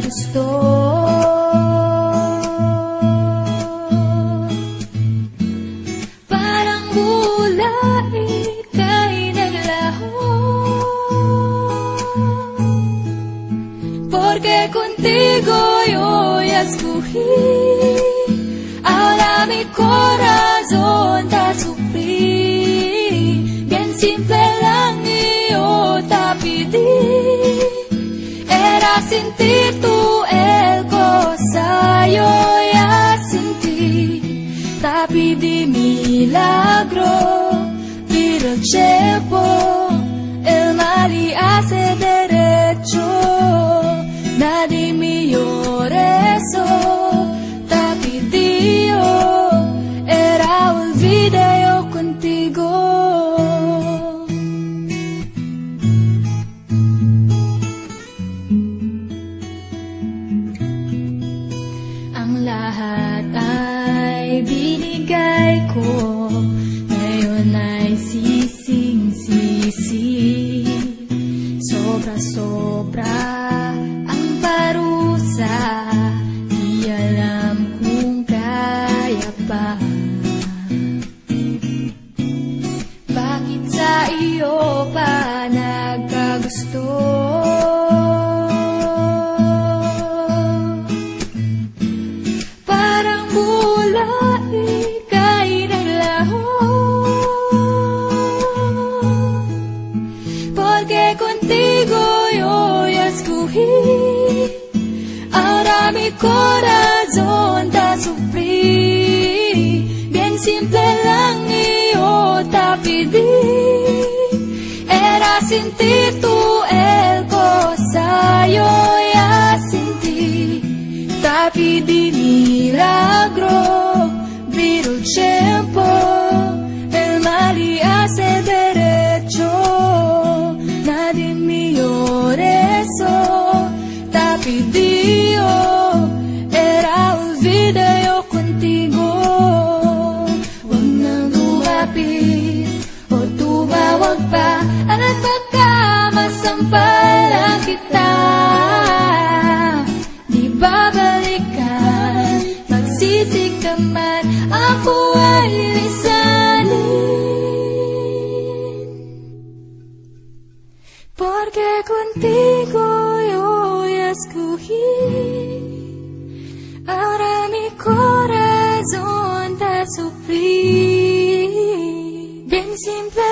nagkagusto. Parang bulay kay naglaho, porque contigo yo ya escogí. Ahora mi corazón te sufrí, bien simple lang yo te pedí. Era sentir tú el cosa yo ya sentí. Te pedí milagro, pero el tiempo el mal y hace derecho. Nadie me llore eso. Era olvidé yo contigo. Ang lahat ay binigay ko, ngayon ay sising-sisi. Sobra-sobra ang parusa, di alam kung kaya pa. Bakit sa iyo pa nagkagusto? Parang bulay kay naglaho, porque contigo yo ya escogí. Ahora mi corazón te sufrí, bien simple lang yo te pedí. Era sentir tú el cosa yo ya sentí. Te pedí milagro, pero el tiempo el mal y hace derecho. Nadie me llore eso. Te pedí era olvidé yo contigo. Huwag nang lumapit o tumawag pa, at baka masampalan kita. Di babalikan, magsisig ka man, ako ay lisanin. Porque contigo yo ya escogí. Ahora mi corazón te sufrí, bien simple